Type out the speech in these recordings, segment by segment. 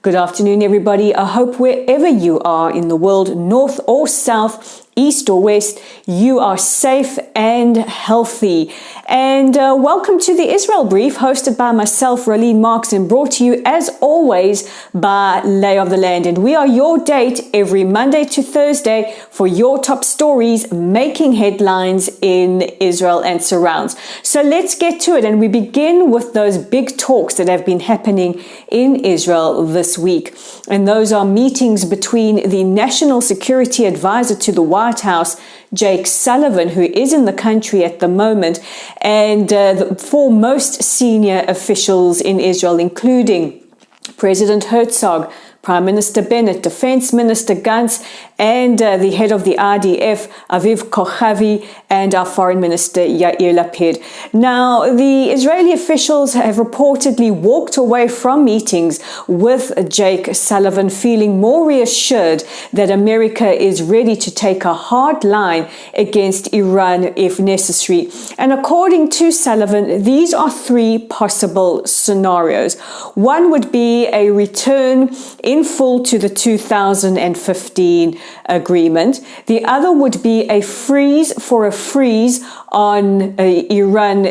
Good afternoon, everybody. I hope wherever you are in the world, north or south, east or west, you are safe and healthy. And welcome to the Israel Brief, hosted by myself, Raleen Marks, and brought to you, as always, by Lay of the Land. And we are your date every Monday to Thursday for your top stories making headlines in Israel and surrounds. So let's get to it. And we begin with those big talks that have been happening in Israel this week. And those are meetings between the National Security Advisor to the White House, Jake Sullivan, who is in the country at the moment, and the four most senior officials in Israel, including President Herzog, Prime Minister Bennett, Defense Minister Gantz, and the head of the IDF, Aviv Kochavi, and our Foreign Minister Yair Lapid. Now, the Israeli officials have reportedly walked away from meetings with Jake Sullivan, feeling more reassured that America is ready to take a hard line against Iran if necessary. And according to Sullivan, these are three possible scenarios. One would be a return in full to the 2015 agreement. The other would be a freeze on Iran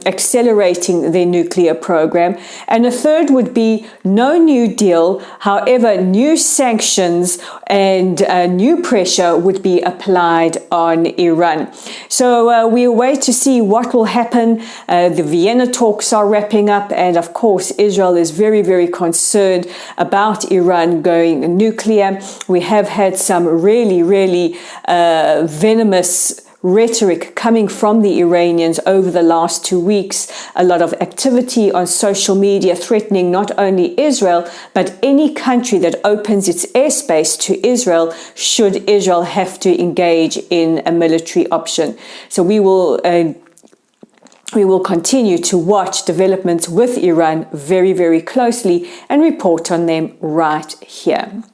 accelerating their nuclear program. And a third would be no new deal. However, new sanctions and new pressure would be applied on Iran. So we await to see what will happen. The Vienna talks are wrapping up. And of course, Israel is very, very concerned about Iran going nuclear. We have had some really venomous rhetoric coming from the Iranians over the last 2 weeks. A lot of activity on social media threatening not only Israel, but any country that opens its airspace to Israel should Israel have to engage in a military option. So we will continue to watch developments with Iran very, very closely and report on them right here.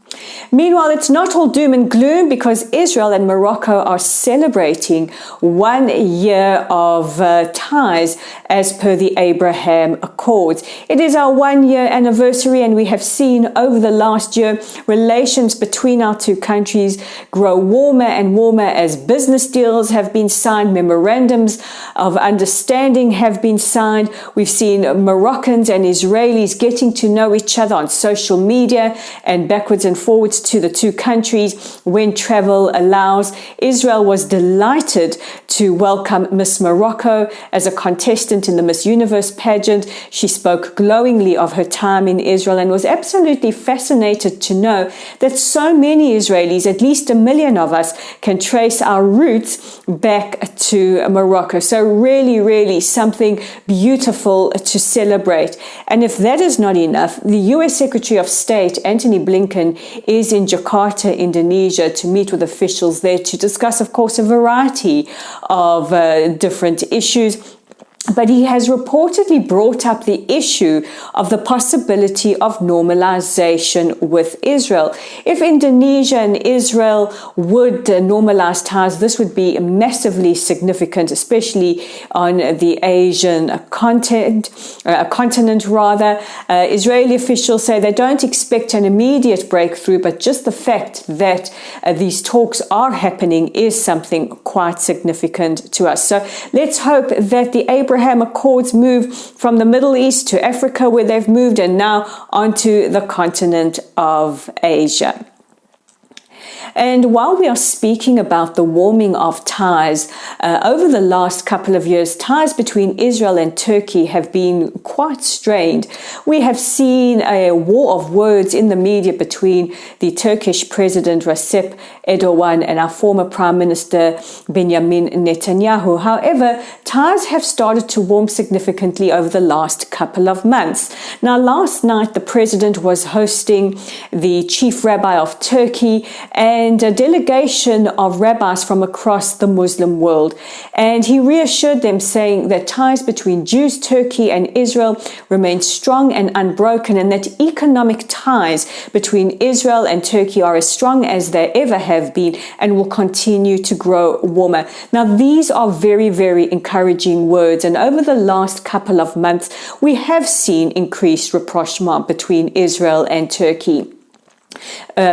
Meanwhile, it's not all doom and gloom, because Israel and Morocco are celebrating 1 year of ties as per the Abraham Accords. It is our 1 year anniversary, and we have seen over the last year relations between our two countries grow warmer and warmer as business deals have been signed, memorandums of understanding have been signed. We've seen Moroccans and Israelis getting to know each other on social media and backwards and forwards to the two countries when travel allows. Israel was delighted to welcome Miss Morocco as a contestant in the Miss Universe pageant. She spoke glowingly of her time in Israel and was absolutely fascinated to know that so many Israelis, at least 1 million of us, can trace our roots back to Morocco. So really something beautiful to celebrate. And if that is not enough, the US Secretary of State, Antony Blinken, is in Jakarta, Indonesia, to meet with officials there to discuss, of course, a variety of different issues. But he has reportedly brought up the issue of the possibility of normalization with Israel. If Indonesia and Israel would normalize ties, this would be massively significant, especially on the Asian continent. Israeli officials say they don't expect an immediate breakthrough, but just the fact that these talks are happening is something quite significant to us. So let's hope that the Abraham Accords move from the Middle East to Africa, where they've moved, and now onto the continent of Asia. And while we are speaking about the warming of ties, over the last couple of years, ties between Israel and Turkey have been quite strained. We have seen a war of words in the media between the Turkish President Recep Erdogan and our former Prime Minister Benjamin Netanyahu. However, ties have started to warm significantly over the last couple of months. Now, last night, the President was hosting the Chief Rabbi of Turkey, and and a delegation of rabbis from across the Muslim world. And he reassured them, saying that ties between Jews, Turkey, and Israel remain strong and unbroken, and that economic ties between Israel and Turkey are as strong as they ever have been and will continue to grow warmer. Now, these are very, very encouraging words. And over the last couple of months, we have seen increased rapprochement between Israel and Turkey.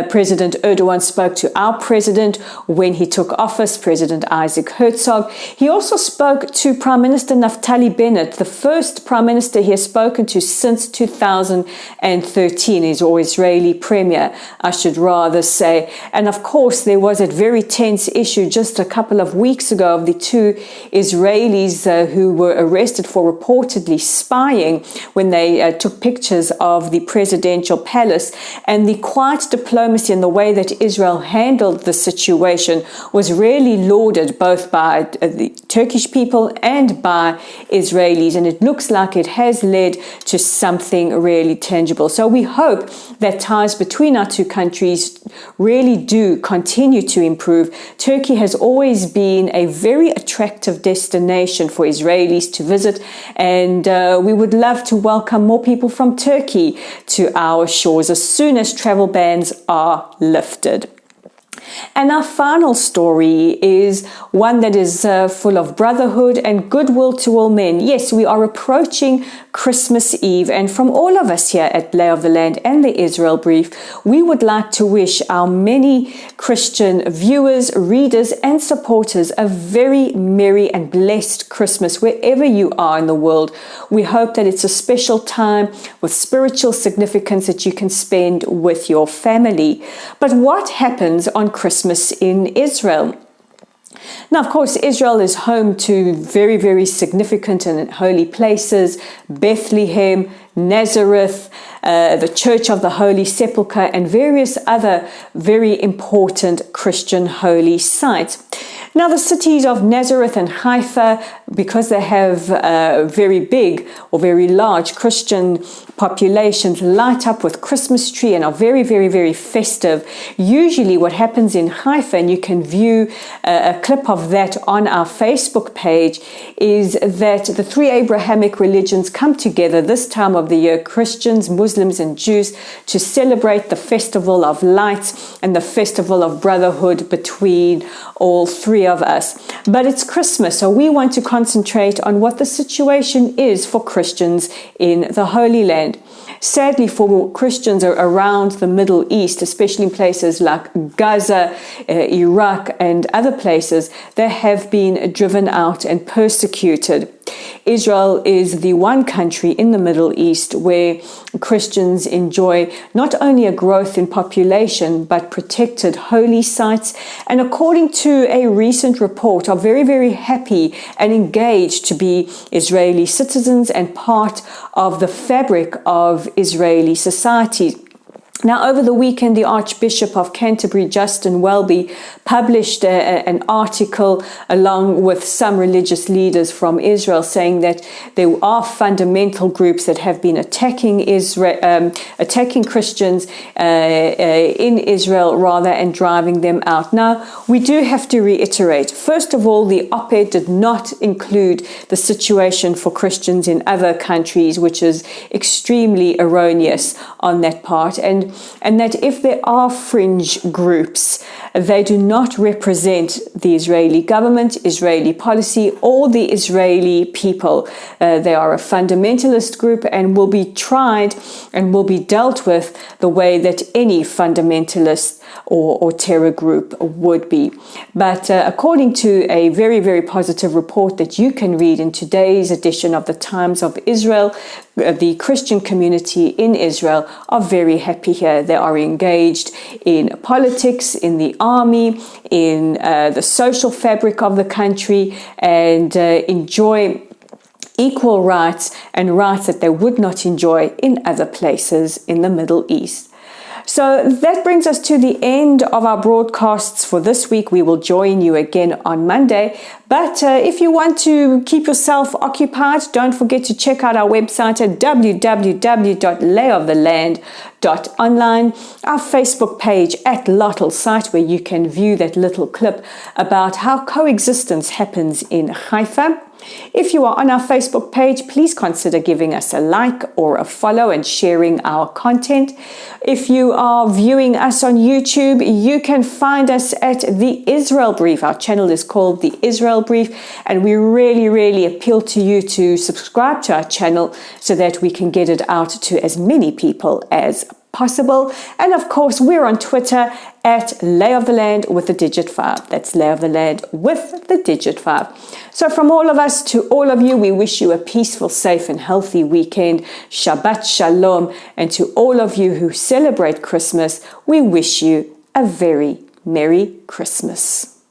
President Erdogan spoke to our president when he took office, President Isaac Herzog. He also spoke to Prime Minister Naftali Bennett, the first Prime Minister he has spoken to since 2013, his Israeli Premier, I should rather say. And of course, there was a very tense issue just a couple of weeks ago of the two Israelis who were arrested for reportedly spying when they took pictures of the presidential palace. And the quiet diplomacy and the way that Israel handled the situation was really lauded both by the Turkish people and by Israelis, and it looks like it has led to something really tangible. So we hope that ties between our two countries really do continue to improve. Turkey has always been a very attractive destination for Israelis to visit, and we would love to welcome more people from Turkey to our shores as soon as travel bans are lifted. And our final story is one that is full of brotherhood and goodwill to all men. Yes, we are approaching Christmas Eve, and from all of us here at Lay of the Land and the Israel Brief, we would like to wish our many Christian viewers, readers, and supporters a very merry and blessed Christmas wherever you are in the world. We hope that it's a special time with spiritual significance that you can spend with your family. But what happens on Christmas in Israel? Now, of course, Israel is home to very, very significant and holy places: Bethlehem, Nazareth, the Church of the Holy Sepulchre, and various other very important Christian holy sites. Now, the cities of Nazareth and Haifa, because they have very big or very large Christian populations, light up with Christmas tree and are very, very, very festive. Usually what happens in Haifa, and you can view a clip of that on our Facebook page, is that the three Abrahamic religions come together this time of the year, Christians, Muslims, and Jews, to celebrate the festival of lights and the festival of brotherhood between all three of us. But it's Christmas, so we want to concentrate on what the situation is for Christians in the Holy Land. Sadly, for Christians around the Middle East, especially in places like Gaza, Iraq, and other places, they have been driven out and persecuted. Israel is the one country in the Middle East where Christians enjoy not only a growth in population, but protected holy sites. And according to a recent report, are very, very happy and engaged to be Israeli citizens and part of the fabric of Israeli society. Now, over the weekend, the Archbishop of Canterbury, Justin Welby, published an article along with some religious leaders from Israel saying that there are fundamental groups that have been attacking Christians in Israel rather, and driving them out. Now, we do have to reiterate, first of all, the op-ed did not include the situation for Christians in other countries, which is extremely erroneous on that part. And that if there are fringe groups, they do not represent the Israeli government, Israeli policy, or the Israeli people. They are a fundamentalist group and will be tried and will be dealt with the way that any fundamentalist or terror group would be. But according to a very, very positive report that you can read in today's edition of the Times of Israel, the Christian community in Israel are very happy here. They are engaged in politics, in the army, in the social fabric of the country, and enjoy equal rights and rights that they would not enjoy in other places in the Middle East. So that brings us to the end of our broadcasts for this week. We will join you again on Monday. But if you want to keep yourself occupied, don't forget to check out our website at www.layoftheland.online, our Facebook page at Lottel Site, where you can view that little clip about how coexistence happens in Haifa. If you are on our Facebook page, please consider giving us a like or a follow and sharing our content. If you are viewing us on YouTube, you can find us at The Israel Brief. Our channel is called The Israel Brief, and we really appeal to you to subscribe to our channel so that we can get it out to as many people as possible. And of course, we're on Twitter at Lay of the Land with the digit 5. That's Lay of the Land with the digit 5. So from all of us to all of you, we wish you a peaceful, safe and healthy weekend. Shabbat Shalom. And to all of you who celebrate Christmas, we wish you a very Merry Christmas.